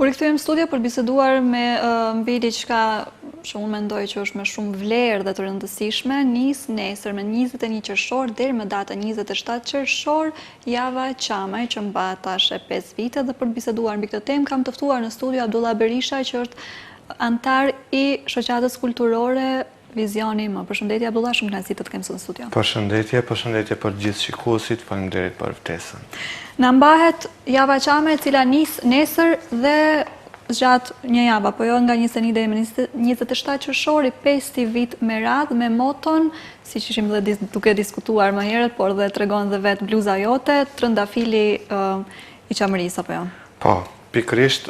Kur i kthyer në studio për biseduar me mbi diçka që unë mendoj që është me shumë vlerë dhe të rëndësishme, nis nesër me 21 qershor deri më datën 27 qershor java Qamaj që mbahet tash e 5 vite dhe për të biseduar mbi këtë temë kam të ftuar në studio Abdullah Berisha që është antar i shoqatës kulturore Vizioni M. Përshëndetje Abdullah, shumë kënaqësi të kemë në studio. Përshëndetje për gjithë shikuesit, faleminderit për ftesën. Na mbahet java Qamaj e cila nis nesër dhe gjatë një javë, apo jo nga 21 deri më 27 qershor, 5 vit me radhë me moton, siç ishim dhe duke diskutuar më herët, por dhe tregon dhe vetë bluza jote, trëndafili i Qamërisë apo jo? Po, pikërisht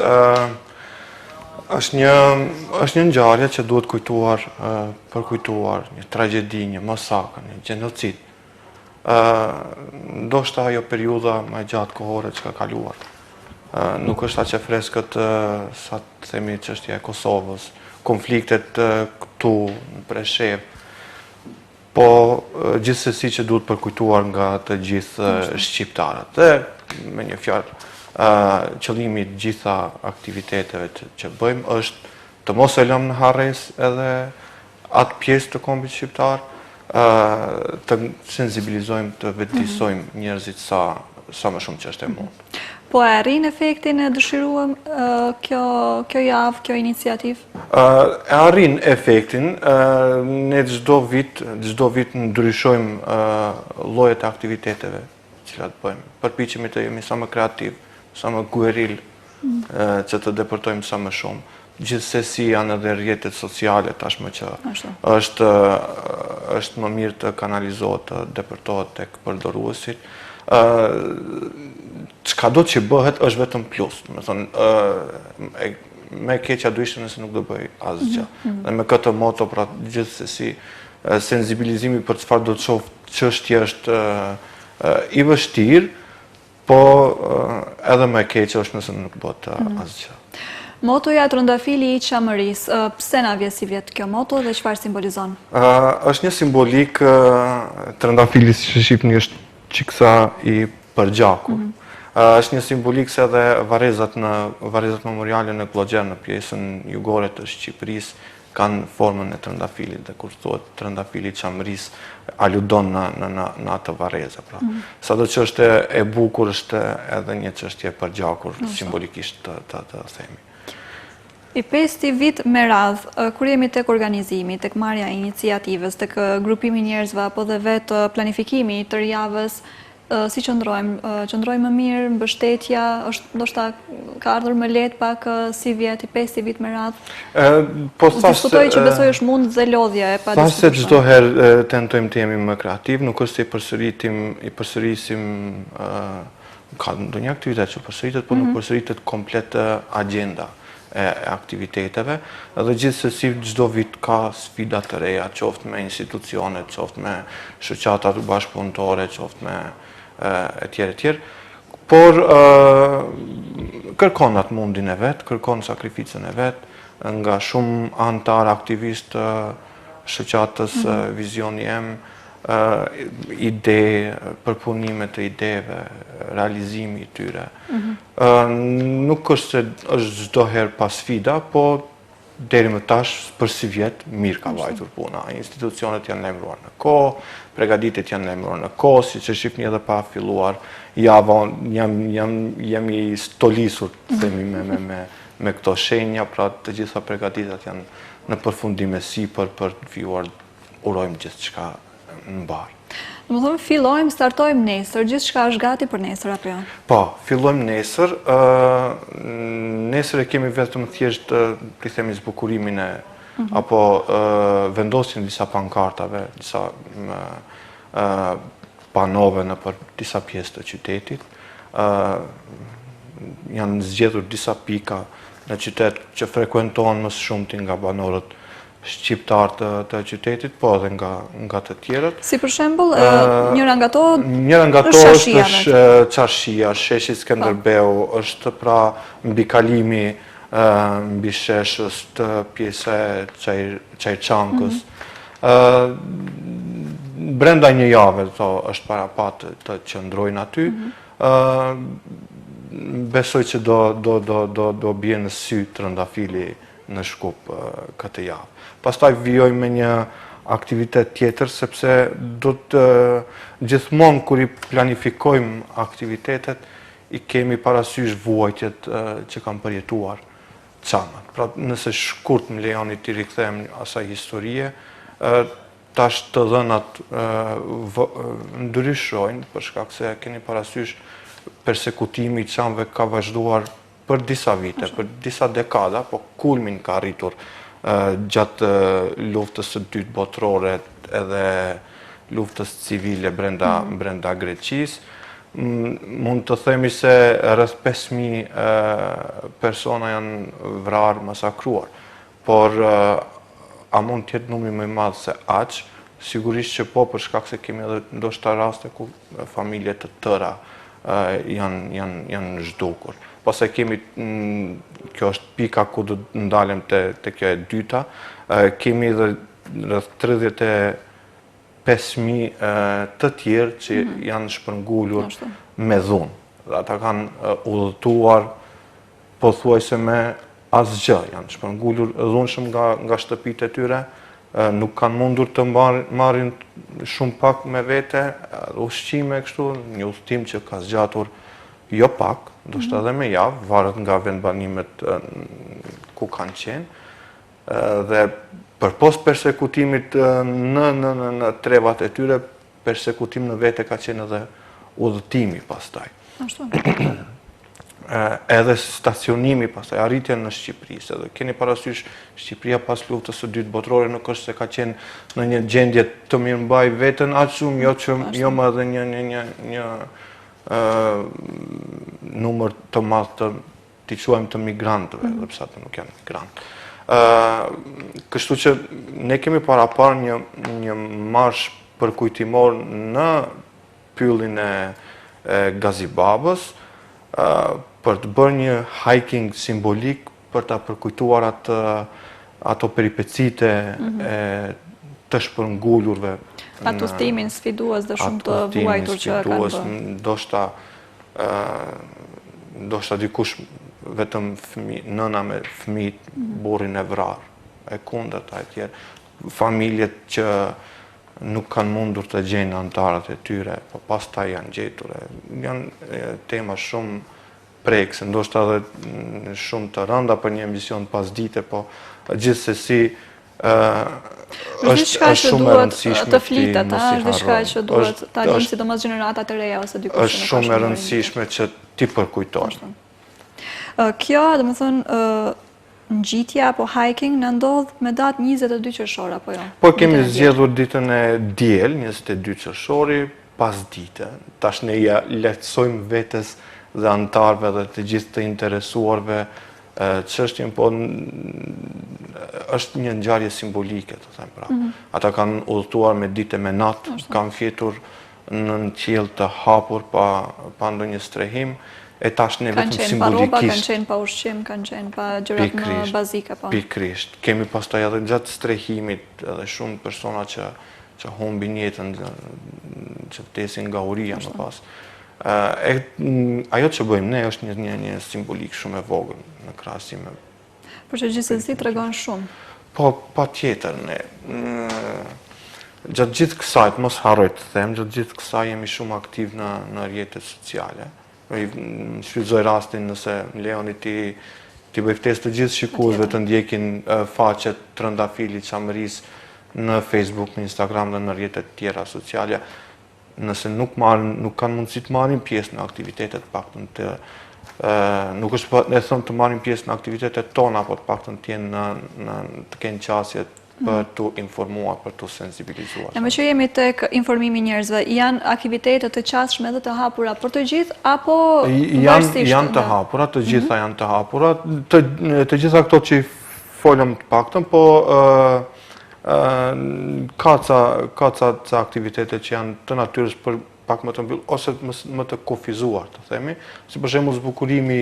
është një ngjarje që duhet kujtuar, përkujtuar, një tragjedi, një masakër, një gjenocid. Ndoshta ajo periudha më e gjatë kohore që ka kaluar. Nuk është aq e freskët sa të themi çështja e Kosovës, konfliktet këtu në Preshev, po gjithsesi që duhet përkujtuar nga të gjithë shqiptarët. Dhe me një fjalë, qëllimi i gjitha aktiviteteve që bëjmë është të mos e lëmë në harres edhe atë pjesë të kombit shqiptar, të sensibilizojmë, të vetëdijsojmë njerëzit sa më shumë që është e mund. Po e arrin efektin e dëshiruar kjo javë, kjo iniciativë? E arrin efektin, ne çdo vit ndryshojmë llojet e aktiviteteve që bëjmë. Përpiqemi të jemi sa më kreativ, sa më gueril, që të depërtojmë sa më shumë. Gjithsesi janë edhe rrjetet sociale tashmë që është më mirë të kanalizohet, të depërtohet tek përdoruesit. Çka do që bëhet është vetëm plus. Me keqja do ishte nëse nuk do bëj asgjë. Dhe me këtë moto, pra gjithsesi, sensibilizimi për çfarë do të shoh çështja është i vështirë, po edhe me keqja është nëse nuk bëhet asgjë. Motoja trëndafili i Qamërisë, pse na vjen si vjet kjo moto dhe çfarë simbolizon? Është një simbolik, trëndafili si shqipni është çiksa i përgjakur. Është një simbolik se edhe varrezat memoriale në Glogjer në pjesën jugore të Shqipërisë kanë formën e trëndafilit dhe kur thuhet trëndafili i Qamërisë aludon në atë varrezë. Sado që është e bukur është edhe një çështje e përgjakur simbolikisht të themi. I 5 vit me radhë, kur jemi tek organizimi, tek marrja e iniciativës, tek grupimi njerëzve apo dhe vetë planifikimi i tërë javës, si qëndrojmë më mirë, mbështetja, ndoshta ka ardhur më lehtë pak si vjet, i 5 vit me radhë. Diskutoj që besoj është mund dhe lodhja e pa diskutuar. Se çdo herë tentojmë të jemi më kreativ, nuk është se i përsërisim ka ndonjë aktivitet që përsëritet, por nuk përsëritet komplet agjenda e aktiviteteve, dhe gjithsesi çdo vit ka sfida të reja, qoftë me institucionet, qoftë me shoqata bashkëpunëtore, qoftë me etj. Por kërkon atë mundin e vet, kërkon sakrificën e vet, nga shumë antar aktivistë shoqatës Vizioni M, ide, përpunime të ideve, realizimi i tyre. Nuk është se është çdo herë pas sfida, po deri më tash për si vjet mirë ka vajtur puna. Institucionet janë lajmëruar në kohë, përgatitjet janë lajmëruar në kohë, siç e shihni edhe pa filluar java, jemi stolisur themi me këto shenja, pra të gjitha përgatitjet janë në përfundim e sipër për të vijuar, urojmë gjithçka në mbar. Domethënë fillojmë, startojmë nesër, gjithçka është gati për nesër apo jo? Po, fillojmë nesër. Nesër e kemi vetëm thjesht të themi zbukurimin apo vendosjen disa pankartave, disa panove në për disa pjesë të qytetit. Janë zgjedhur disa pika në qytet që frekuentohen më së shumti nga banorët shqiptar të qytetit, po edhe nga të tjerët. Si për shembull, njëra nga to është Çarshia, sheshi Skënderbeu, është pra mbikalimi mbi sheshës të pjesa e Çajçankës. Brenda një jave është para pa të qëndrojnë aty. besoj që do bje në sy trëndafili në Shkup këtë javë. Pastaj vijoj me një aktivitet tjetër, sepse do të gjithmonë kur i planifikojmë aktivitetet, i kemi parasysh vuajtjet që kam përjetuar çamën. Pra nëse shkurt më lejoni t'i rikthem asaj historie, tash të dhënat ndryshojnë, për shkak se keni parasysh persekutimi i çamëve ka vazhduar për disa vite, për disa dekada, po kulmin ka arritur gjatë luftës së dytë botërore edhe luftës civile brenda Greqisë. Mund të themi se rreth 5.000 persona janë vrarë, masakruar, por a mund të jetë numri më i madh se aq? Sigurisht që po, për shkak se kemi edhe ndoshta raste ku familje të tëra janë zhdukur. Pastaj kemi, kjo është pika ku do të ndalem te kjo e dyta, kemi edhe rreth 35.000 të tjerë që janë shpërngulur me dhunë. Ata kanë udhëtuar pothuajse me asgjë, janë shpërngulur dhunshëm nga shtëpitë e tyre, nuk kanë mundur të marrin shumë pak me vete, ushqime kështu, një udhëtim që ka zgjatur jo pak, ndoshta edhe me javë, varet nga vendbanimet ku kanë qenë, dhe përpos persekutimit në trevat e tyre, persekutim në vete ka qenë edhe udhëtimi pastaj. Edhe stacionimi pastaj, arritja në Shqipëri, se dhe keni parasysh Shqipëria pas luftës së dytë botërore nuk është se ka qenë në një gjendje të mirëmbaj veten aq shumë, jo më edhe një numër të madh t'i quajmë të migrantëve, edhe pse ata nuk janë migrantë. Kështu që ne kemi parapar një marsh përkujtimor në pyllin e Gazibabës, për të bërë një hiking simbolik për ta përkujtuar ato peripecite të shpërngulurve. Atë udhëtimin sfidues dhe shumë të vuajtur që kanë bërë. Ndoshta dikush vetëm nëna me fëmijët, burrin e vrarë, e kundërta e tjerë. Familjet që nuk kanë mundur të gjejnë anëtarët e tyre, po pastaj janë gjetur. Janë tema shumë prekse, ndoshta edhe shumë të rënda për një emision pasdite, po gjithsesi është shumë e rëndësishme të flitet, është diçka që duhet ta linë sidomos gjeneratat e reja ose dikush. Është shumë e rëndësishme që ti përkujtosh. Kjo, domethënë, ngjitja apo hiking në ndodh me datë 22 qershor apo jo? Po kemi zgjedhur ditën e diel, 22 qershori, pasdite. Tash ne ja lehtësojmë vetes dhe antarëve dhe të gjithë të interesuarve çështjen, po është një ngjarje simbolike, të them pra. Ata kanë udhëtuar me ditë me natë, kanë fjetur në qiell të hapur pa ndonjë strehim, e tash ne vetëm simbolikisht. Kanë qenë pa rroba, kanë qenë pa ushqim, kanë qenë pa gjërat më bazike. Pikërisht. Kemi pastaj edhe gjatë strehimit edhe shumë persona që humbin jetën, që vdesin nga uria më pas. Ajo që bëjmë ne është një simbolik shumë e vogël në krahasim me. Por që gjithsesi tregon shumë. Po, patjetër ne. Gjatë gjithë kësaj, mos harroj të them, gjatë gjithë kësaj jemi shumë aktiv në rrjetet sociale. Shfrytëzoj rastin nëse më lejoni ti bëj ftesë të gjithë shikuesve të ndjekin faqet Trëndafilit Çamërisë në Facebook, në Instagram dhe në rrjetet tjera sociale. Nëse nuk kanë mundësi të marrin pjesë në aktivitetet, paktën nuk është e them të marrin pjesë në aktivitetet tona, po të paktën të kenë qasje për të informuar, për të sensibilizuar. Në më që jemi tek informimi njerëzve, janë aktivitetet të qasshme dhe të hapura për të gjithë, apo varësisht? Janë të hapura, të gjitha janë të hapura, të gjitha këto që i folëm të paktën, po ka ca aktivitete që janë të natyrës për pak më të mbyllur, ose më të kufizuar, të themi, si për shembull zbukurimi,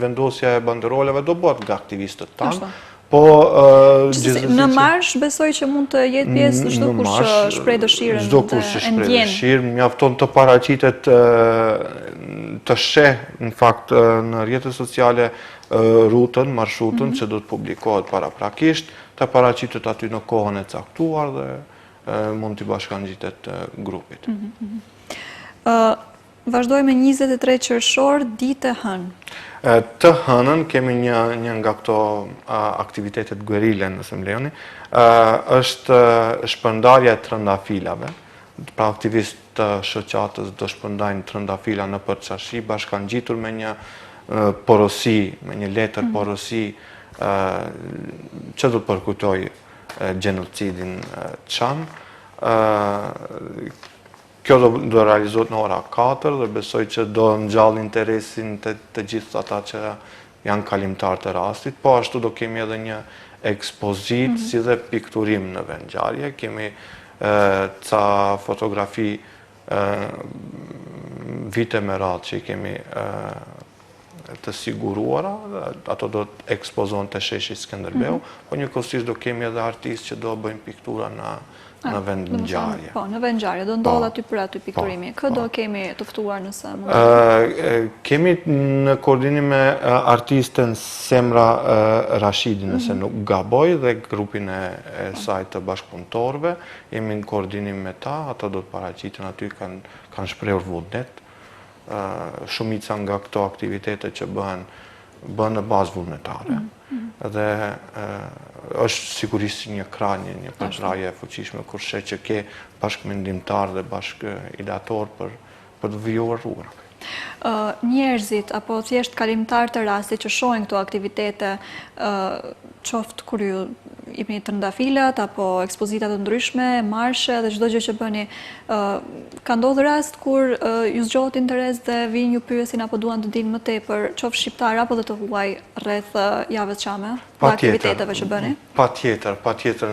vendosja e banderoleve do bëhet nga aktivistët tanë. Në marsh besoj që mund të jetë pjesë çdo kush që shpreh dëshirën çdo kush që shpreh dëshirë, mjafton të paraqitet të sheh në fakt në rrjetet sociale rrutën, marshutën që do të publikohet paraprakisht, të paraqitet aty në kohën e caktuar dhe mund t'i bashkangjitet grupit. Vazhdojmë me 23 qershor, ditë e hënë. Të hënën kemi një nga këto aktivitetet guerile, nëse më lejoni, është shpërndarja e trëndafilave. Pra aktivistë të shoqatës do shpërndajnë trëndafila në përçarshi, bashkangjitur me një porosi, me një letër porosi që do të përkujtoj gjenocidin Çam. Kjo do realizohet në ora 4 dhe besoj që do ngjall interesin të gjithë ata që janë kalimtar të rastit, po ashtu do kemi edhe një ekspozit si dhe pikturim në vendngjarje. Kemi ca fotografi vite me radhë që i kemi të siguruara, ato do të ekspozohen të sheshi Skënderbeu, po njëkohësisht do kemi edhe artistë që do bëjnë piktura në vendngjarje. Po, në vendngjarje, do ndodh aty për aty pikturimi. Kë do kemi të ftuar nëse mund? Kemi në koordinim me artisten Semra Rashidi, nëse nuk gaboj, dhe grupin e saj të bashkëpunëtorëve, jemi në koordinim me ta, ata do të paraqiten aty, kanë shprehur vullnet. Shumica nga këto aktivitete që bëhen në bazë vullnetare. Dhe është sigurisht një krahje, një përkrahje e fuqishme kur sheh që ke bashkëmendimtar dhe bashkëidator për të vijuar rrugën. Njerëzit apo thjesht kalimtar të rastit që shohin këto aktivitete, qoftë kur ju jepni trëndafilat apo ekspozita të ndryshme, marshe dhe çdo gjë që bëni, ka ndodhur rast kur ju zgjohet interes dhe vinë ju pyesin apo duan të dinë më tepër, qoftë shqiptar apo dhe të huaj rreth javës Çame, dhe aktiviteteve që bëni? Patjetër.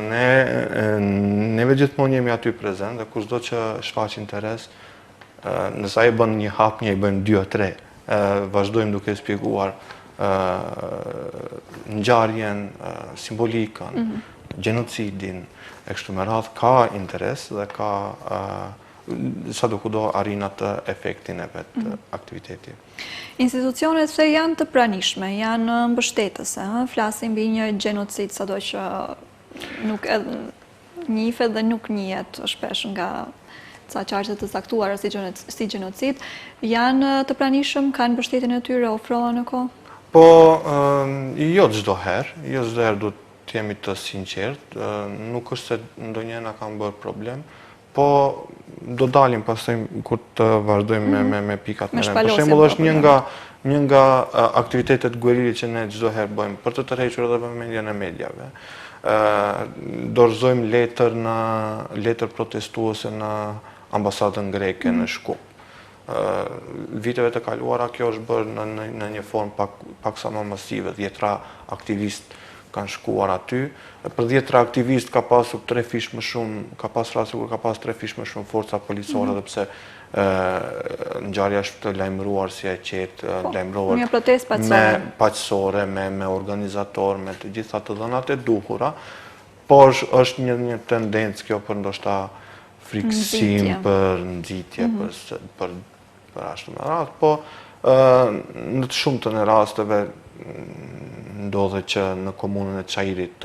Neve gjithmonë jemi aty prezent dhe kushdo që shfaq interes, nësa i bën një hap, një i bën 2 o 3. Vazhdojmë duke shpjeguar ngjarjen, simbolikën, gjenocidin, e kështu me radhë, ka interes dhe ka sadokudo arrin atë efektin e vetë aktiviteti. Institucionet se janë të pranishme, janë mbështetëse, flasim mbi një gjenocid sado që nuk njihet dhe nuk njihet shpesh nga ca qarqe të caktuara si gjenocid, janë të pranishëm, kanë mbështetjen e tyre, ofrohen në kohë? Po, jo çdo herë do të jemi të sinqert, nuk është se ndonjëherë na kanë bërë problem, po do dalim pastaj kur të vazhdojmë me pikat me rend. Për shembull, është një nga aktivitetet guerrili që ne çdo herë bëjmë për të tërhequr edhe vëmendjen e mediave. Dorëzojmë letër protestuese në ambasadën greke në Shkup. Viteve të kaluara kjo është bërë në një formë paksa më masive, 10 aktivistë kanë shkuar aty. Për 10 aktivistë ka pasur 3 fish më shumë, ka pas raste kur ka pas 3 fish më shumë forca policore, dhe pse ngjarja është lajmëruar si e qetë, lajmëruar me paqësore, me organizator, me të gjitha të dhënat e duhura, por është një tendencë kjo për ndoshta frikësim, për nxitje, për ashtu me radhë, po në të shumtën e rasteve ndodhe që në komunën e Çajirit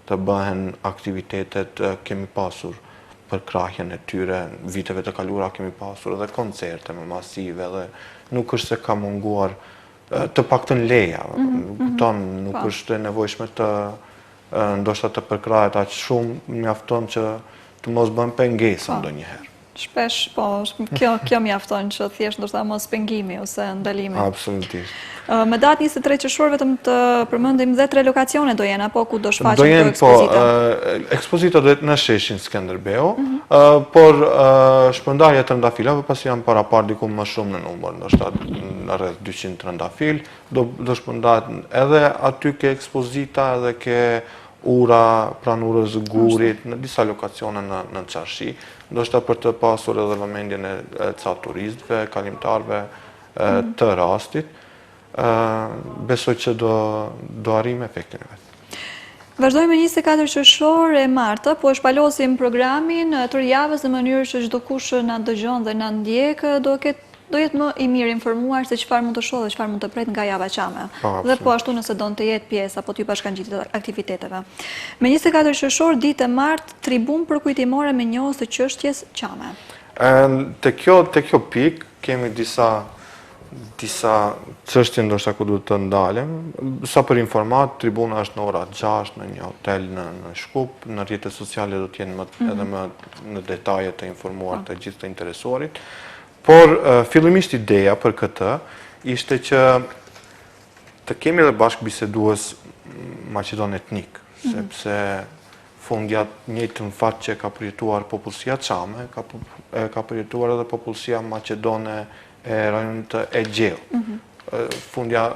të bëhen aktivitetet, kemi pasur për krahjen e tyre, viteve të kaluara kemi pasur edhe koncerte më masive dhe nuk është se ka munguar të paktën leja, nuk është e nevojshme të ndoshta të përkrahet aq shumë, mjafton që të mos bën pengesa ndonjëherë. Shpesh, po, kjo mjafton që thjesht ndoshta mos pengimi ose ndalimi. Absolutisht. Me datë 23 qershor vetëm të përmendim dhe 3 lokacione do jenë apo ku do shfaqen këto ekspozita? Ekspozita do jetë në sheshin Skënderbeu, por shpërndarja e trëndafilave pasi janë parapar diku më shumë në numër, ndoshta rreth 200 trëndafil, do shpërndahet edhe aty ke ekspozita edhe ke ura pranurës Gurit, në disa lokacione në Çarshi, ndoshta për të pasur edhe vëmendjen e ca turistëve, kalimtarëve të rastit, besoj që do arrijmë efektin e vet. Vazhdojmë me 24 qershor e martë, po e shpalosim programin tërë javës në mënyrë që çdo kush na dëgjon dhe na ndjek do ketë do jetë më i mirë informuar se çfarë mund të shohë dhe çfarë mund të pret nga java çame. Dhe po ashtu nëse don të jetë pjesë apo t'ju bashkangjitet aktiviteteve. Me 24 qershor ditë e martë tribun përkujtimore me njohës të çështjes çame. Te kjo pikë kemi disa çështje ndoshta ku duhet të ndalem. Sa për informat, tribuna është në ora 6 në një hotel në Shkup, në rrjetet sociale do të jenë edhe më në detaje të informuar të gjithë të interesuarit. Por fillimisht ideja për këtë ishte që të kemi edhe bashkëbisedues maqedon etnik, sepse fundjat njëjtën fat që ka përjetuar popullsia çame, ka përjetuar edhe popullsia maqedone e rajonit të Egjeu. Fundja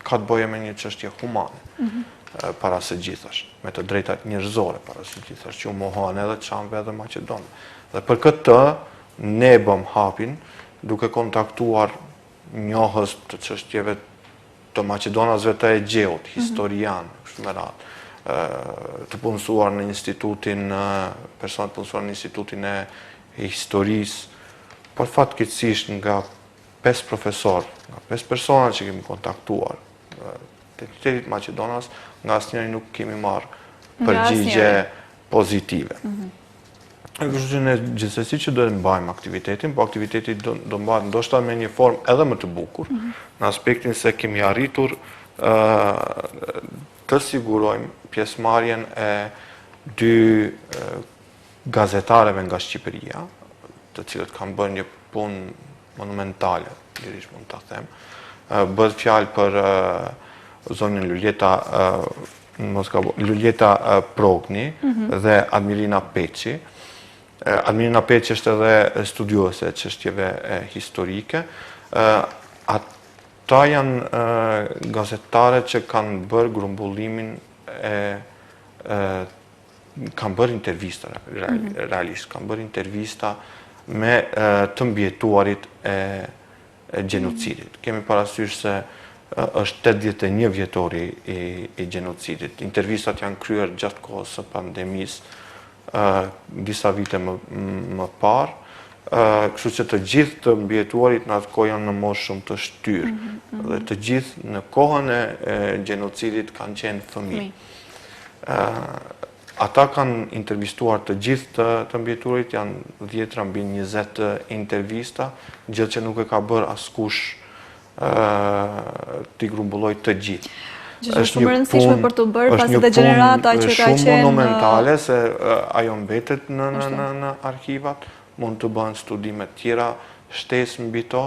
ka të bëjë me një çështje humane para së gjithash, me të drejtat njerëzore para së gjithash, që u mohohen edhe çamëve edhe maqedonëve. Dhe për këtë ne bëm hapin duke kontaktuar njohës të çështjeve të maqedonasve të Egjeut, historian, kështu me radhë, të punësuar në institutin, personat punësuar në institutin e historisë, por fatkeqësisht nga 5 profesor, nga 5 persona që kemi kontaktuar të qytetit Maqedonas, nga asnjëri nuk kemi marrë përgjigje pozitive. Kështu që ne gjithsesi që duhet mbajmë aktivitetin, po aktiviteti do mbahet ndoshta me një formë edhe më të bukur, në aspektin se kemi arritur të sigurojmë pjesëmarrjen e 2 gazetareve nga Shqipëria, të cilët kanë bërë një punë monumentale, lirish mund ta them. Bëhet fjalë për zonën Luljeta Progni dhe Admirina Peçi. Admirina Peçi është edhe studiuese çështjeve historike. Ata janë gazetare që kanë bërë grumbullimin kanë bërë intervista, realisht, kanë bërë intervista me të mbjetuarit e gjenocidit. Kemi parasysh se është 81 vjetori i gjenocidit. Intervistat janë kryer gjatë kohës së pandemisë, disa vite më parë, kështu që të gjithë të mbjetuarit në atë kohë janë në moshë shumë të shtyrë, dhe të gjithë në kohën e gjenocidit kanë qenë fëmijë. Ata kanë intervistuar të gjithë të mbjetuarit, janë 10 mbi 20 intervista, gjë që nuk e ka bërë askush t'i grumbulloj të gjithë. Është shumë rëndësishme për të bërë pasi dhe gjenerata që ka qenë... Është shumë monumentale se ajo mbetet në arkivat, mund të bëhen studime tjera, shtesë mbi to,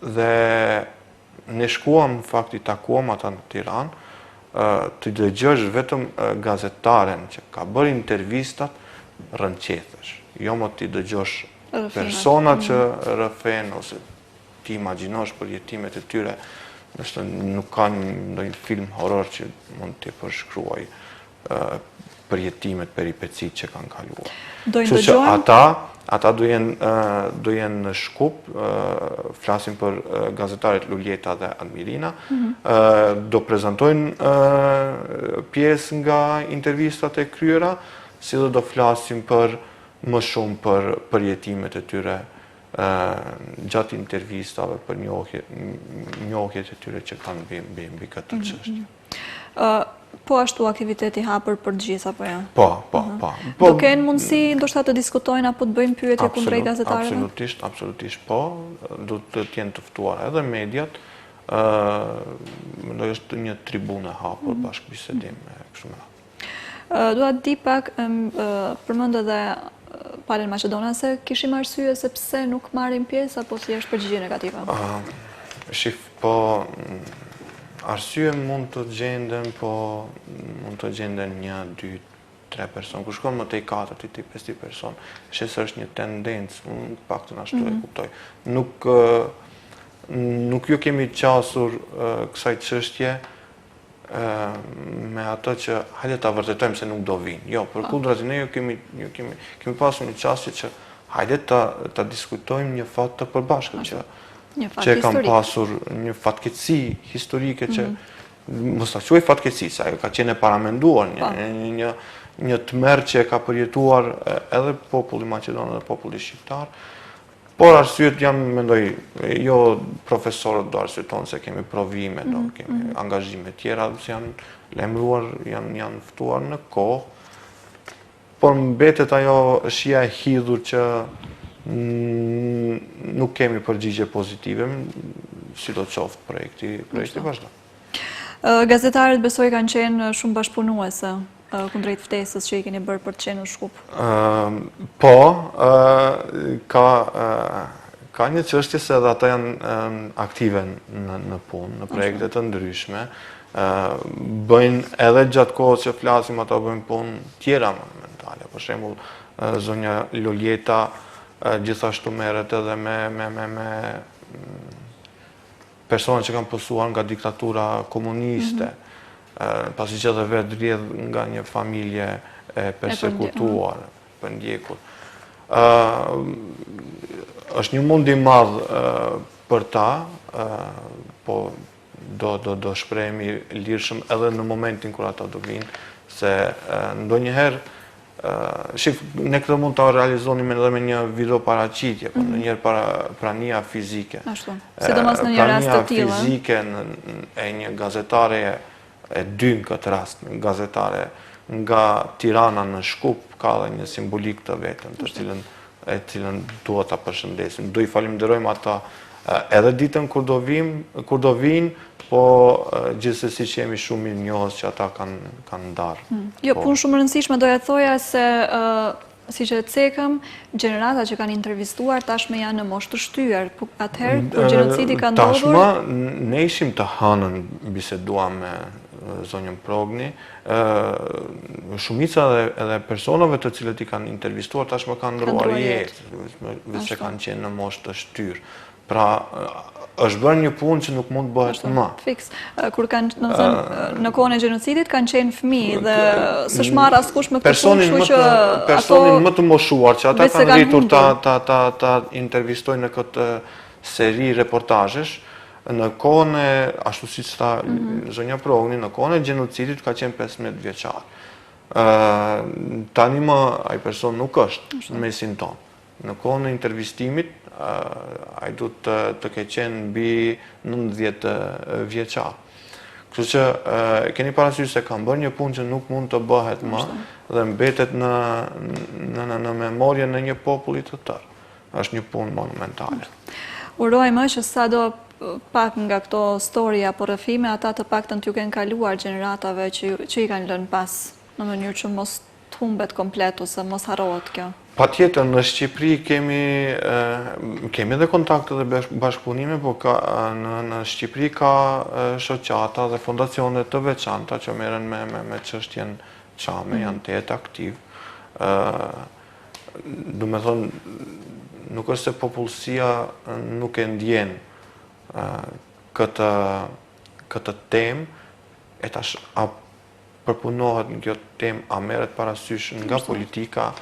dhe ne shkuam, në fakt i takuam ata në Tiranë, të dëgjosh vetëm gazetaren që ka bërë intervistat rënqethësh. Jo më t'i dëgjosh persona që rëfen, ose ti imagjinosh për jetimet e tyre, nështë nuk kanë ndonjë film horror që mund t'i përshkruaj për jetimet, peripecit që kanë kaluar. Kështu që ata do jenë në Shkup, flasim për gazetarit Luljeta dhe Admirina, do prezantojnë pjesë nga intervistat e kryera, si dhe do flasim për më shumë për jetimet e tyre gjatë intervistave, për njohjet e tyre që kanë mbi këtë çështje. Po ashtu aktiviteti hapur për gjithë, apo ja? Po. Do kenë mundësi ndoshta të diskutojnë apo të bëjnë pyetje kundrejt gazetarëve? Absolutisht po. Do të jenë të ftuar edhe mediat. Mendoj është një tribunë e hapur bashkëbisedim me kështu me radhë. Dua di pak përmend edhe palën maqedonase, kishim arsye se pse nuk marrin pjesë apo si është përgjigje negative? Po arsye mund të gjenden, po mund të gjenden 1, 2, 3 person. Kur shkon më tej 4, tej 5 person, shes është një tendencë, unë paktën ashtu e kuptoj. Nuk ju kemi qasur kësaj çështje me ato që hajde ta vërtetojmë se nuk do vinë. Jo, përkundër ne kemi pasur një çështje që hajde ta diskutojmë një fat të përbashkët që kanë pasur një fatkeqësi historike që mos ta quaj fatkeqësi, sa ajo ka qenë e paramenduar, një tmerr që e ka përjetuar edhe populli maqedon dhe populli shqiptar. Por arsyet janë, mendoj, jo profesorët do arsyeton se kemi provime, kemi angazhime tjera, se janë lemruar, janë ftuar në kohë, por mbetet ajo shija e hidhur që nuk kemi përgjigje pozitive, si do qoftë projekti vazhdo. Gazetarët besoj kanë qenë shumë bashkëpunuese kundrejt ftesës që i keni bërë për të qenë në Shkup. Po, ka një çështje se edhe ata janë aktive në punë, në projekte të ndryshme, bëjnë edhe gjatë kohës që flasim ata bëjnë punë tjera monumentale. Për shembull, zonja Loljeta gjithashtu merret edhe me persona që kanë pësuar nga diktatura komuniste, pasi që edhe vetë rrjedh nga një familje e persekutuar, përndjekur. Është një mundi madh për ta, po do shprehemi lirshëm edhe në momentin kur ata do vinë, se ndonjëherë ne këtë mund ta realizonim edhe me një video paraqitje, por ndonjëherë prania fizike. Ashtu. Sidomos në një rast të tillë. Prania fizike e një gazetare e dy në këtë rast, gazetare nga Tirana në Shkup ka dhe një simbolik të vetën, e cilën duhet ta përshëndesim. Do i falenderojmë ata edhe ditën kur do vinë, po gjithsesi që jemi shumë mirënjohës që ata kanë ndarë. Jo, punë shumë rëndësishme doja të thoja se si që cekëm, gjenerata që kanë intervistuar tashme janë në moshë të shtyër. Atëherë, kur gjenocidi ka ndodhur... Tashma, ne ishim të hënën biseduam me zonjën Progni, shumica edhe personave të cilët i kanë intervistuar tashmë kanë ndruar jetë, se kanë qenë në moshë të shtyr. Pra, është bërë një punë që nuk mund bëhet më. Fiks. Kur në kohën e gjenocidit kanë qenë fëmijë dhe s'është marrë askush me këtë punë, kështu që personin më të moshuar që ata kanë rritur ta intervistojnë në këtë seri reportazhesh, në kohën e, ashtu si që tha zonja Progni, në kohën e gjenocidit ka qenë 15 vjeçar. Tani më ai person nuk është në mesin tonë. Në kohën e intervistimit, ai duhet të ketë qenë mbi 19 vjeçar. Kështu që keni parasysh se kanë bërë një punë që nuk mund të bëhet më dhe mbetet në memorien e një populli të tërë. Është një punë monumentale. Urojmë që sado pak nga këto storia apo rrëfime, ata të paktën t'ju kenë kaluar gjeneratave që i kanë lënë pas, në mënyrë që mos të humbet komplet ose mos harrohet kjo. Patjetër, në Shqipëri kemi edhe kontakte dhe bashkëpunime, po në Shqipëri ka shoqata dhe fondacione të veçanta që merren me çështjen çame, janë të jetë aktiv. Do me thonë, nuk është se popullsia nuk e ndjen këtë temë, e tash a përpunohet në kjo temë, a merret parasysh nga politika,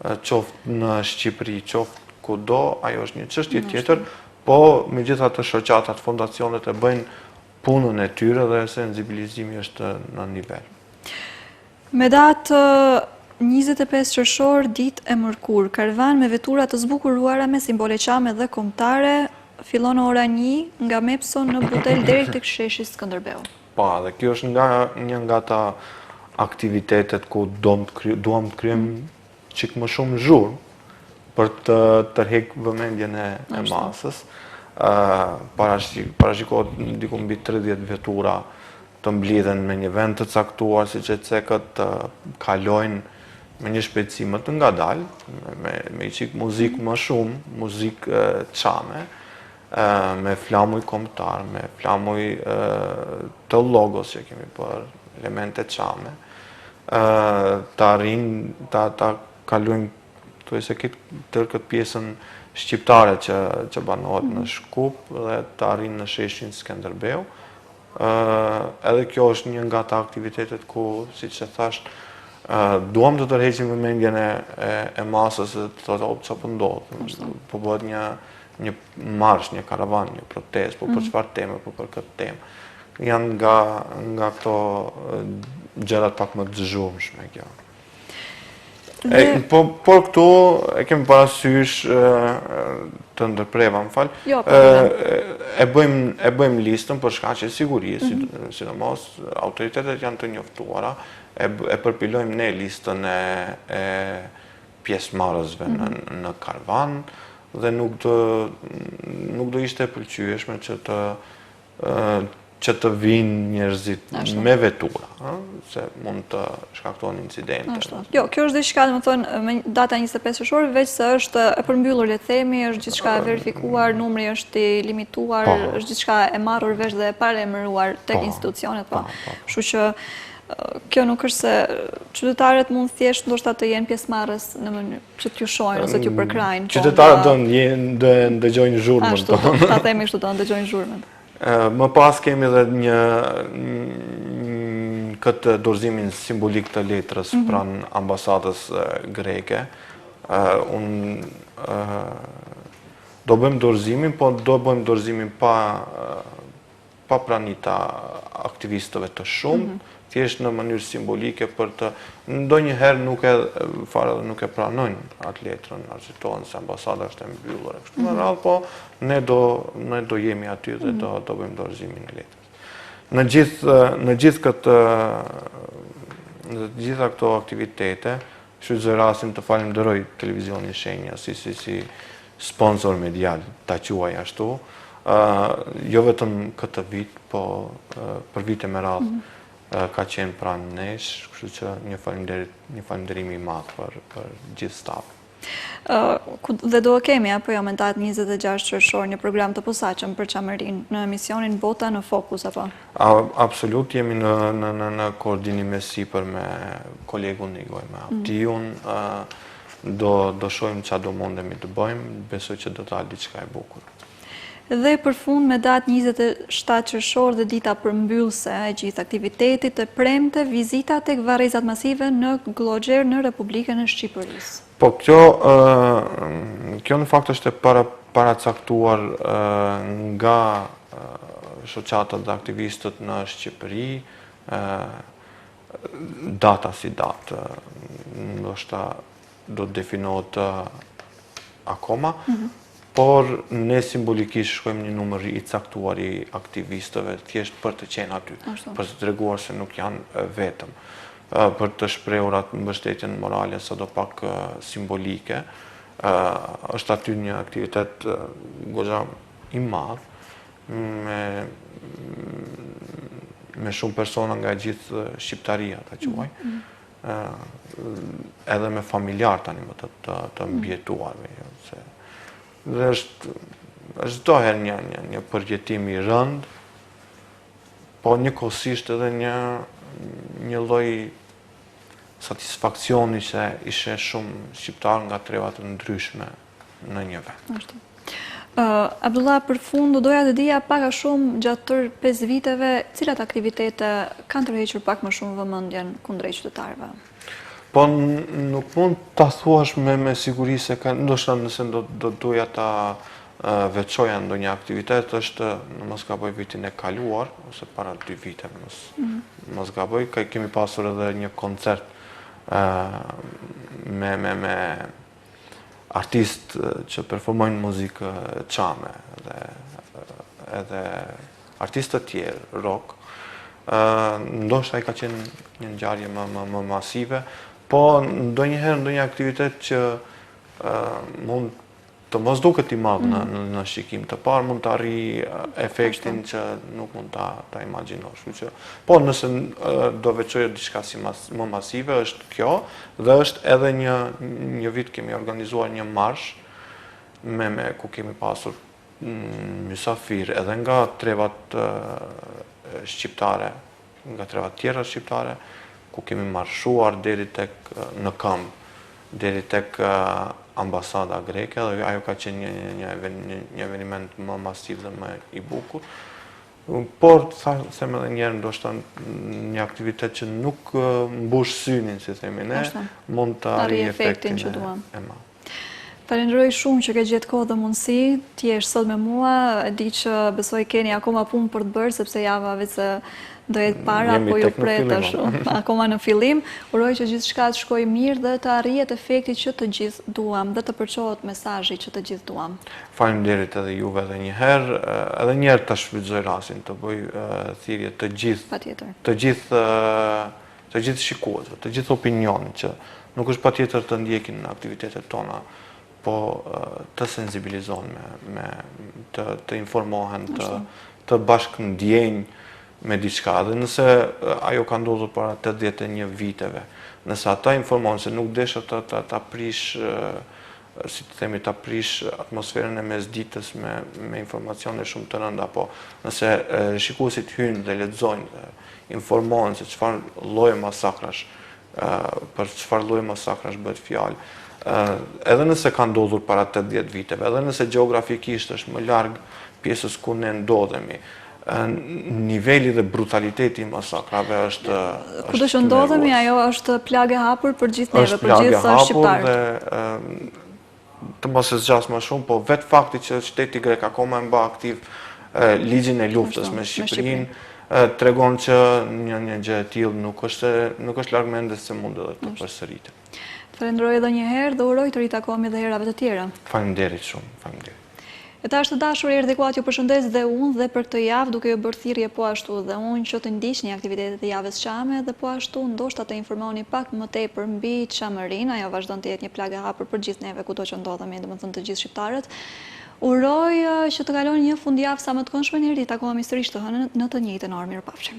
qoftë në Shqipëri, qoftë kudo, ajo është një çështje tjetër, po megjithatë shoqatat, fondacionet e bëjnë punën e tyre dhe sensibilizimi është në nivel. Me datë 25 qershor, ditë e mërkur, karvan me vetura të zbukuruara me simbole çame dhe kombëtare fillon ora 1 nga Mepso në Butel deri tek sheshi Skënderbeu. Po, dhe kjo është një nga ta aktivitetet ku duam të kryejmë çik më shumë zhurmë për të tërheq vëmendjen e masës. Parashikohet diku mbi 30 vetura të mblidhen me një vend të caktuar, siç e cekët të kalojnë me një shpejtësi më të ngadalë, me çik muzikë më shumë, muzikë çame, me flamuj kombëtar, me flamuj të logos që kemi për elemente çame, ta kalojnë tërë këtë pjesën shqiptare që banohet në Shkup dhe ta arrijnë në sheshin Skënderbeu. Edhe kjo është një nga ta aktivitetet ku, siç e thash, duam të tërheqim vëmendjen e masës e të thotë çfarë ndodh. Po bëhet një marsh, një karavan, një protestë, po për çfarë teme, po për këtë temë. Janë nga këto gjërat pak më të zhurmshme kjo. Por këtu e kemi parasysh të ndërpreva, më fal. Jo, e bëjmë listën për shkaqe sigurisë, sidomos autoritetet janë të njoftuara, e përpilojmë ne listën e pjesëmarrësve në karvan dhe nuk do ishte e pëlqyeshme që të vinë njerëzit me vetura, se mund të shkaktojnë incidente. Jo, kjo është diçka, domethënë, me data 25 shtator, veç se është e përmbyllur, le të themi, është gjithçka e verifikuar, numri është i limituar, është gjithçka e marrur vesh dhe e paremëruar tek institucionet, Kështu që kjo nuk është se qytetarët mund thjesht ndoshta të jenë pjesëmarrës në mënyrë që t'ju shohin ose t'ju përkrajnë. Qytetarët do ndëgjojnë zhurmën. Ashtu, ta themi kështu, do ndëgjojnë zhurmën. Më pas kemi edhe këtë dorëzimin simbolik të letrës pranë ambasadës greke. Do bëjmë dorëzimin, po do bëjmë dorëzimin pa pranita aktivistëve të shumë, thjesht në mënyrë simbolike për të ndonjëherë nuk e pranojnë atë letrën, arsitohen se ambasada është e mbyllur e kështu me radhë, po ne do jemi aty dhe do bëjmë dorëzimin e letrës. Në gjitha këto aktivitete, shfrytëzoj rastin të falenderoj Televizioni Shenja si sponsor medial, ta quaj ashtu, jo vetëm këtë vit, po për vite me radhë ka qenë pranë nesh, kështu që një falenderim i madh për gjithë stafin. Dhe do kemi apo jo mentat 26 qershor një program të posaçëm për Çamerin në emisionin Bota në Fokus apo? Absolut, jemi në koordinim me sipër me kolegun Igor, me Abdiun, do shohim çfarë do mundemi të bëjmë, besoj që do të dalë diçka e bukur. Dhe për fund me datë 27 qershor dhe dita përmbyllëse e gjithë aktivitetit të premte vizita tek varrezat masive në Glogjer në Republikën e Shqipërisë. Po kjo në fakt është e paracaktuar nga shoqatat dhe aktivistët në Shqipëri, data si datë, ndoshta do të definohet akoma, por ne simbolikisht shkojmë një numër i caktuar i aktivistëve thjesht për të qenë aty, për të treguar se nuk janë vetëm, për të shprehur atë mbështetjen morale sadopak simbolike. Është aty një aktivitet goxha i madh me shumë persona nga gjithë shqiptaria, ta quaj, edhe me familjar tani më të mbjetuarve. Dhe është çdo herë një përjetim i rënd, po njëkohësisht edhe një lloj satisfakcioni që ishe shumë shqiptar nga treva të ndryshme në një vend. Abdullah, për fund, doja të dija pak a shumë gjatë tërë 5 viteve, cilat aktivitete kanë tërhequr pak më shumë vëmendjen kundrejt qytetarëve? Po nuk mund ta thuash me siguri se ndoshta nëse do doja ta veçoja ndonjë aktivitet, është në mos gaboj vitin e kaluar ose para 2 viteve, mos gaboj, kemi pasur edhe një koncert me artistë që performojnë muzikë çame edhe artistë të tjerë rock. Ndoshta ai ka qenë një ngjarje më masive, po ndonjëherë ndonjë aktivitet që mund të mos duket i madh në shikim të parë, mund të arrijë efektin që nuk mund ta imagjinosh. Po nëse do veçojë diçka si më masive, është kjo, dhe është edhe një vit kemi organizuar një marsh ku kemi pasur mysafir edhe nga trevat shqiptare, nga trevat tjera shqiptare, ku kemi marshuar deri tek në këmbë, deri tek ambasada greke, dhe ajo ka qenë një eveniment më masiv dhe më i bukur. Por, them edhe njerë, ndoshta një aktivitet që nuk mbush synin, si themi ne, mund të arrijë efektin e madh. Falenderoj shumë që ke gjetë kohë dhe mundësi, ti jesh sot me mua, e di që besoj keni akoma punë për të bërë, sepse java vetë do jetë para Jemi apo ju tek në pret fillim, ashtu, akoma në fillim. Uroj që gjithçka të shkojë mirë dhe të arrihet efekti që të gjithë duam dhe të përçohet mesazhi që të gjithë duam. Faleminderit edhe juve edhe një herë ta shfrytëzoj rastin të bëj thirrje të gjithë, Patjetër. të gjithë shikuesve, të gjithë opinionin që nuk është patjetër të ndjekin në aktivitetet tona, po të sensibilizohen të informohen, të bashkë ndjenjë me diçka. Dhe nëse ajo ka ndodhur para 81 viteve, nëse ata informohen se nuk desha ta prish, si të themi, ta prish atmosferën e mesditës me informacione shumë të rënda, po nëse shikuesit hyjnë dhe lexojnë, informohen se çfarë lloje masakrash, për çfarë lloje masakrash bëhet fjalë, edhe nëse ka ndodhur para 80 viteve, edhe nëse gjeografikisht është më larg pjesës ku ne ndodhemi, niveli dhe brutaliteti i masakrave është Kudo që ndodhemi, ajo është plagë e hapur për gjithë neve, për gjithë shqiptarët. Të mos e zgjas më shumë, po vetë fakti që shteti grek akoma e mba aktiv ligjin e luftës me Shqipërinë, tregon që një gjë e tillë nuk është larg mendes se mund edhe të përsëritet. Falenderoj edhe një herë dhe uroj të ritakohemi edhe herave të tjera. Faleminderit shumë, faleminderit. E ta është të dashur, erdhi koha t'ju përshëndes dhe unë dhe për këtë javë duke ju bërë thirrje po ashtu dhe unë që të ndiqni aktivitetet e javës çame dhe po ashtu ndoshta të informoni pak më tepër mbi çamërinë, ajo vazhdon të jetë një plagë e hapur për gjithë neve kudo që ndodhemi, domethënë të gjithë shqiptarët. Uroj që të kaloni një fundjavë sa më të këndshme, ne ritakohemi sërish të hënën në të njëjtën orë. Mirupafshim.